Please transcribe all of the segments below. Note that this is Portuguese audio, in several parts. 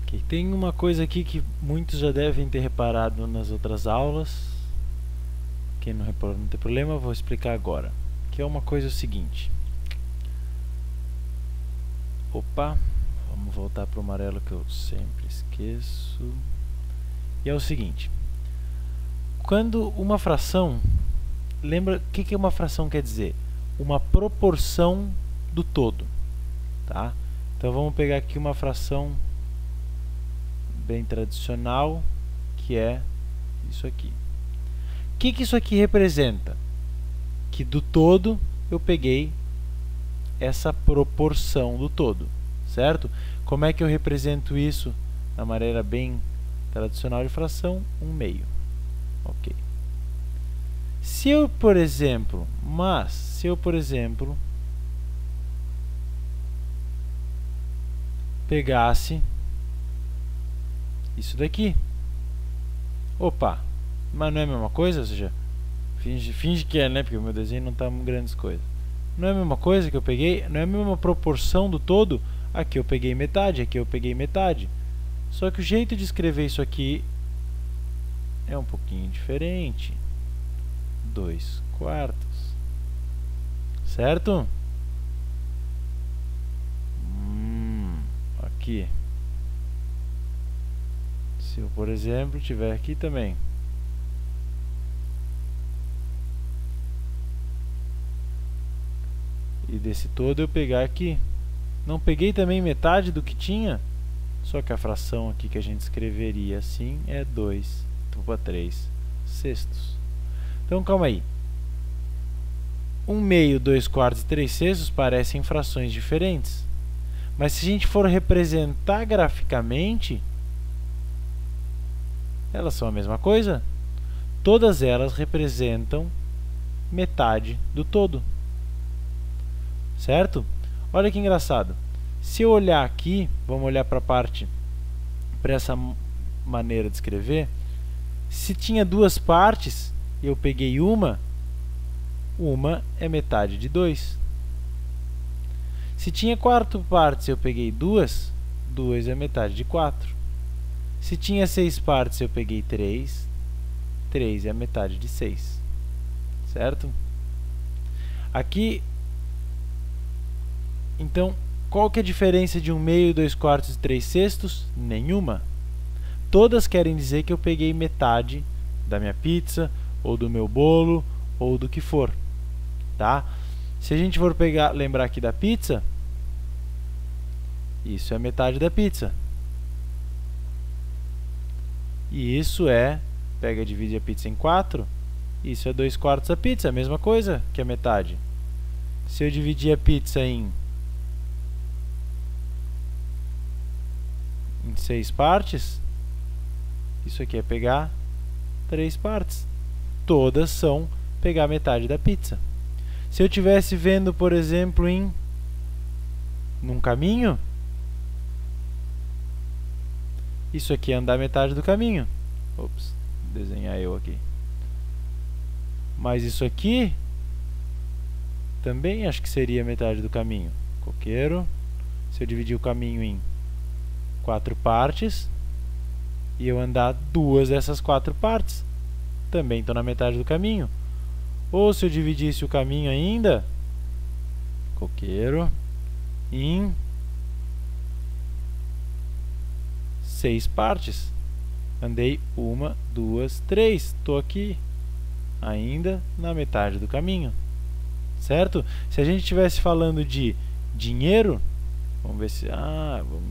Ok, tem uma coisa aqui que muitos já devem ter reparado nas outras aulas. Quem não reparou não tem problema, eu vou explicar agora. Que é uma coisa seguinte. Opa, vamos voltar para o amarelo que eu sempre esqueço. E é o seguinte. Quando uma fração... Lembra o que uma fração quer dizer? Uma proporção do todo. Tá? Então vamos pegar aqui uma fração bem tradicional, que é isso aqui. O que isso aqui representa? Que do todo eu peguei essa proporção do todo, certo? Como é que eu represento isso na maneira bem tradicional de fração? 1/2. Ok. Se eu, por exemplo, pegasse isso daqui. Opa, mas não é a mesma coisa? Ou seja, finge que é, né? Porque o meu desenho não está grandes coisas. Não é a mesma coisa que eu peguei? Não é a mesma proporção do todo? Aqui eu peguei metade, aqui eu peguei metade. Só que o jeito de escrever isso aqui é um pouquinho diferente. 2/4. Certo? Aqui. Se eu, por exemplo, tiver aqui também. E desse todo eu pegar aqui. Não peguei também metade do que tinha? Só que a fração aqui que a gente escreveria assim é 2/3 sextos. Então, calma aí. 1/2, 2/4 e 3 sextos parecem frações diferentes. Mas se a gente for representar graficamente, elas são a mesma coisa. Todas elas representam metade do todo. Certo? Olha que engraçado. Se eu olhar aqui, vamos olhar para a parte, para essa maneira de escrever. Se tinha duas partes, eu peguei uma é metade de 2. Se tinha 4 partes, eu peguei 2 é metade de 4. Se tinha 6 partes, eu peguei 3 é metade de 6. Certo? Aqui, então, qual que é a diferença de 1/2, 2/4 e 3 sextos? Nenhuma. Todas querem dizer que eu peguei metade da minha pizza, ou do meu bolo, ou do que for. Tá? Se a gente for lembrar aqui da pizza, isso é metade da pizza. E isso divide a pizza em 4, isso é 2/4 da pizza, a mesma coisa que a metade. Se eu dividir a pizza em 6 partes, isso aqui é pegar 3 partes. Todas são pegar metade da pizza. Se eu estivesse vendo, por exemplo, num caminho, isso aqui é andar metade do caminho. Ops, vou desenhar eu aqui. Mas isso aqui também acho que seria metade do caminho. Coqueiro. Se eu dividir o caminho em 4 partes e eu andar 2 dessas 4 partes, também estou na metade do caminho. Ou se eu dividisse o caminho ainda, coqueiro, em 6 partes. Andei 1, 2, 3. Estou aqui ainda na metade do caminho. Certo? Se a gente estivesse falando de dinheiro, vamos ver se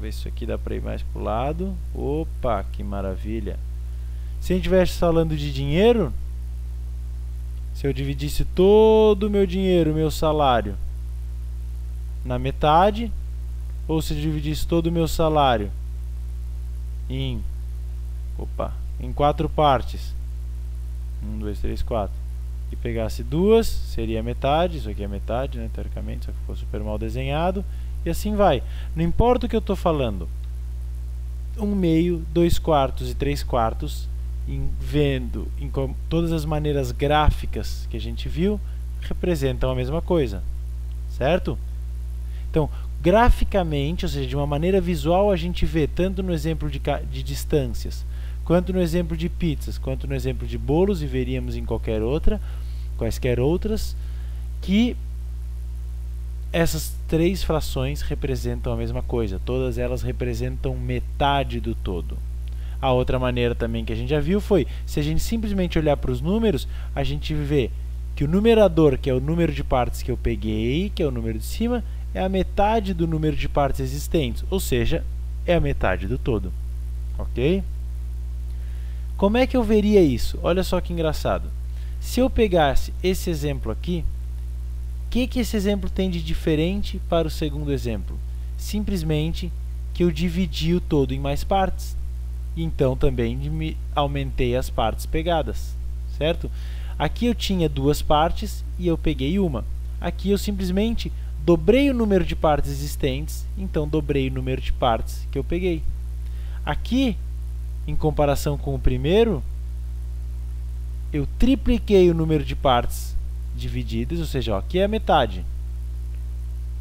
isso aqui dá para ir mais para o lado. Opa, que maravilha! Se a gente estivesse falando de dinheiro, se eu dividisse todo o meu dinheiro, meu salário, na metade, ou se eu dividisse todo o meu salário em 4 partes, 1, 2, 3, 4, e pegasse 2, seria metade, isso aqui é metade, né, teoricamente, só que ficou super mal desenhado, e assim vai. Não importa o que eu estou falando, 1/2, 2/4 e 3/4, vendo em todas as maneiras gráficas que a gente viu, representam a mesma coisa, certo? Então, graficamente, ou seja, de uma maneira visual, a gente vê tanto no exemplo de distâncias, quanto no exemplo de pizzas, quanto no exemplo de bolos, e veríamos em quaisquer outras, que essas três frações representam a mesma coisa, todas elas representam metade do todo. A outra maneira também que a gente já viu foi, se a gente simplesmente olhar para os números, a gente vê que o numerador, que é o número de partes que eu peguei, que é o número de cima, é a metade do número de partes existentes, ou seja, é a metade do todo. Ok? Como é que eu veria isso? Olha só que engraçado. Se eu pegasse esse exemplo aqui, o que esse exemplo tem de diferente para o segundo exemplo? Simplesmente que eu dividi o todo em mais partes. Então também aumentei as partes pegadas, certo? Aqui eu tinha duas partes e eu peguei uma. Aqui eu simplesmente dobrei o número de partes existentes, então dobrei o número de partes que eu peguei. Aqui, em comparação com o primeiro, eu tripliquei o número de partes divididas, ou seja, ó, aqui é a metade.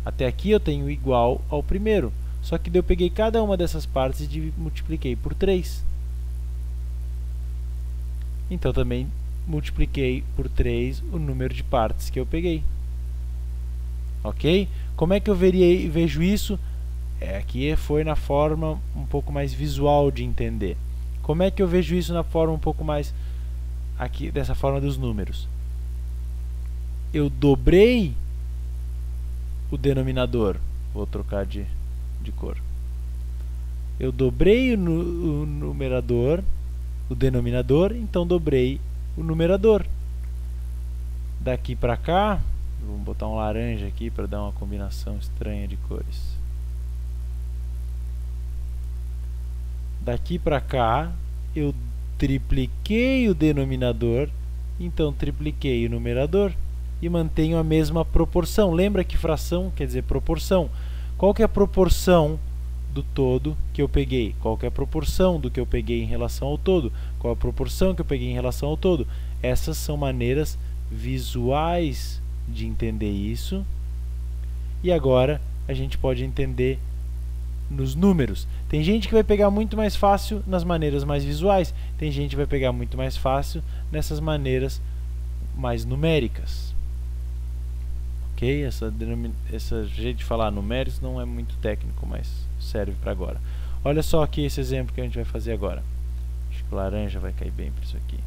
Até aqui eu tenho igual ao primeiro, só que eu peguei cada uma dessas partes e multipliquei por 3. Então também multipliquei por 3 o número de partes que eu peguei. Ok? Como é que eu vejo isso? Aqui foi na forma um pouco mais visual de entender. Como é que eu vejo isso na forma um pouco mais aqui, dessa forma dos números? Eu dobrei o denominador. Vou trocar de cor. Eu dobrei o numerador, o denominador, então dobrei o numerador. Daqui para cá, vamos botar um laranja aqui para dar uma combinação estranha de cores. Daqui para cá, eu tripliquei o denominador, então tripliquei o numerador e mantenho a mesma proporção. Lembra que fração quer dizer proporção. Qual que é a proporção do todo que eu peguei? Qual que é a proporção do que eu peguei em relação ao todo? Qual a proporção que eu peguei em relação ao todo? Essas são maneiras visuais de entender isso. E agora a gente pode entender nos números. Tem gente que vai pegar muito mais fácil nas maneiras mais visuais. Tem gente que vai pegar muito mais fácil nessas maneiras mais numéricas. Ok? Essa jeito de falar numéricos não é muito técnico, mas serve para agora. Olha só aqui esse exemplo que a gente vai fazer agora. Acho que o laranja vai cair bem para isso aqui.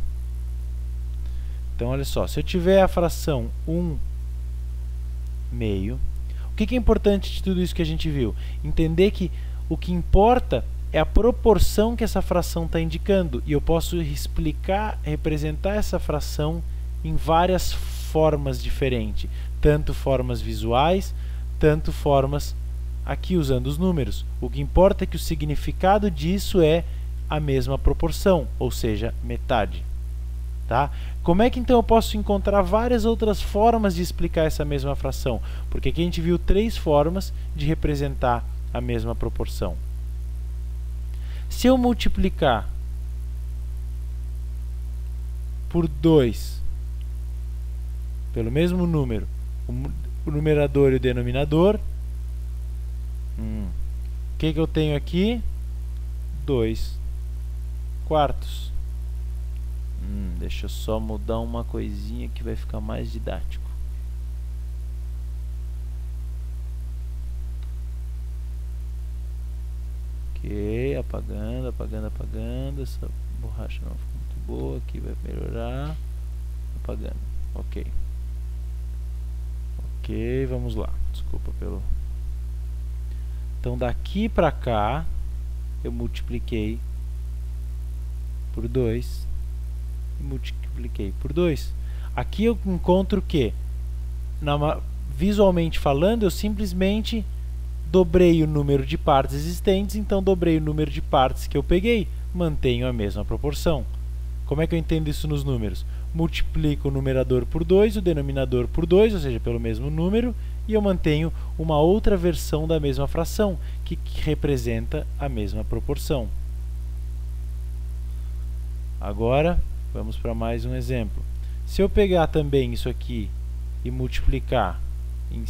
Então, olha só. Se eu tiver a fração 1 meio, o que é importante de tudo isso que a gente viu? Entender que o que importa é a proporção que essa fração está indicando. E eu posso representar essa fração em várias formas diferentes. Tanto formas visuais, tanto formas aqui usando os números. O que importa é que o significado disso é a mesma proporção, ou seja, metade. Tá? Como é que então eu posso encontrar várias outras formas de explicar essa mesma fração? Porque aqui a gente viu 3 formas de representar a mesma proporção. Se eu multiplicar por 2 pelo mesmo número, o numerador e o denominador, o que eu tenho aqui? 2 quartos. Deixa eu só mudar uma coisinha que vai ficar mais didático. Ok, apagando, apagando, apagando. Essa borracha não ficou muito boa, aqui vai melhorar. Apagando, ok. Ok, vamos lá. Desculpa pelo... Então daqui para cá eu multipliquei por 2 e multipliquei por 2. Aqui eu encontro que, visualmente falando, eu simplesmente dobrei o número de partes existentes, então dobrei o número de partes que eu peguei, mantenho a mesma proporção. Como é que eu entendo isso nos números? Multiplico o numerador por 2, o denominador por 2, ou seja, pelo mesmo número, e eu mantenho uma outra versão da mesma fração, que representa a mesma proporção. Agora, vamos para mais um exemplo. Se eu pegar também isso aqui e multiplicar em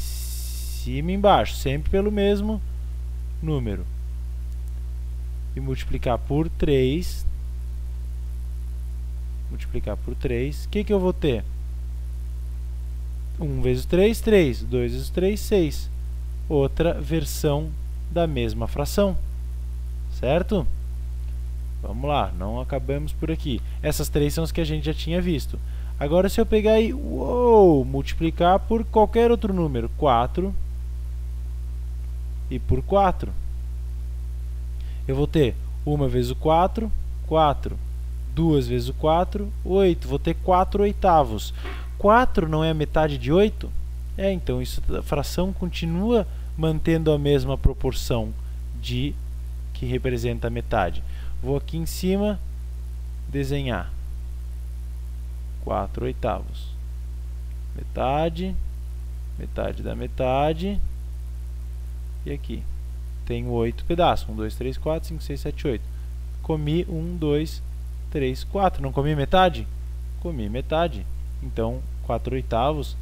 cima e embaixo, sempre pelo mesmo número. E multiplicar por 3. Multiplicar por 3. O que que eu vou ter? 1 vezes 3, 3. 2 vezes 3, 6. Outra versão da mesma fração. Certo? Vamos lá, não acabamos por aqui. Essas 3 são as que a gente já tinha visto. Agora, se eu pegar e multiplicar por qualquer outro número, 4 e por 4, eu vou ter 1 vezes o 4, 4. 2 vezes o 4, 8. Vou ter 4 oitavos. 4 não é a metade de 8? Então a fração continua mantendo a mesma proporção que representa a metade. Vou aqui em cima desenhar 4 oitavos. Metade, metade da metade. E aqui tenho 8 pedaços. 1, 2, 3, 4, 5, 6, 7, 8. Comi 1, 2, 3, 4. Não comi metade? Comi metade. Então, 4 oitavos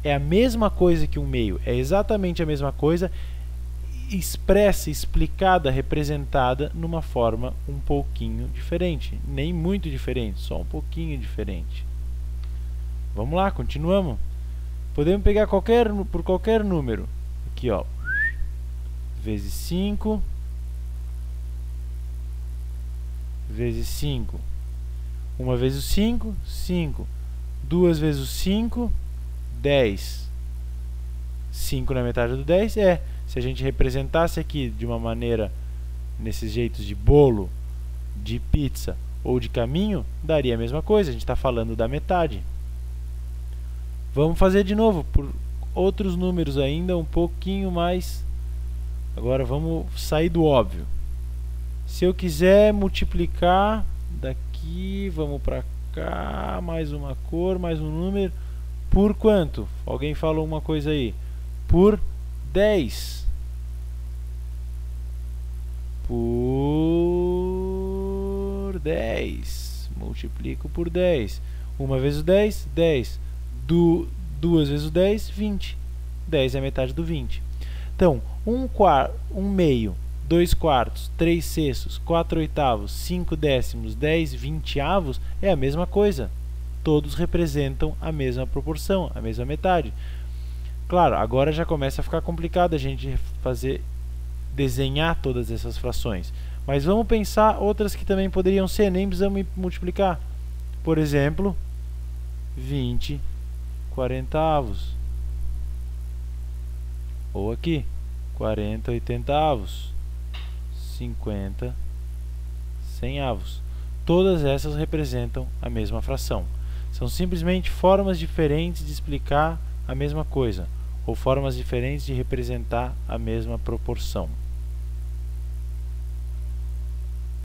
é a mesma coisa que 1 meio. É exatamente a mesma coisa, expressa, explicada, representada numa forma um pouquinho diferente. Nem muito diferente, só um pouquinho diferente. Vamos lá, continuamos. Podemos pegar por qualquer número. Aqui, ó. Vezes 5. Vezes 5. 1 vezes o 5, 5. 2 vezes o 5, 10. 5 na metade do 10 se a gente representasse aqui de uma maneira, nesses jeitos de bolo, de pizza ou de caminho, daria a mesma coisa, a gente está falando da metade. Vamos fazer de novo, por outros números ainda, um pouquinho mais. Agora vamos sair do óbvio. Se eu quiser multiplicar daqui, vamos para cá, mais uma cor, mais um número, por quanto? Alguém falou uma coisa aí. Por 10. Por 10. Multiplico por 10. 1 vezes o 10, 10. 2 vezes o 10, 20. 10 é a metade do 20. Então, 1 meio, 2 quartos, 3 sextos, 4 oitavos, 5 décimos, 10 vinteavos é a mesma coisa. Todos representam a mesma proporção, a mesma metade. Claro, agora já começa a ficar complicado a gente desenhar todas essas frações. Mas vamos pensar outras que também poderiam ser, nem precisamos multiplicar. Por exemplo, 20 quarentavos. Ou aqui, 40 oitentavos. 50 cenhavos. Todas essas representam a mesma fração. São simplesmente formas diferentes de explicar a mesma coisa, ou formas diferentes de representar a mesma proporção.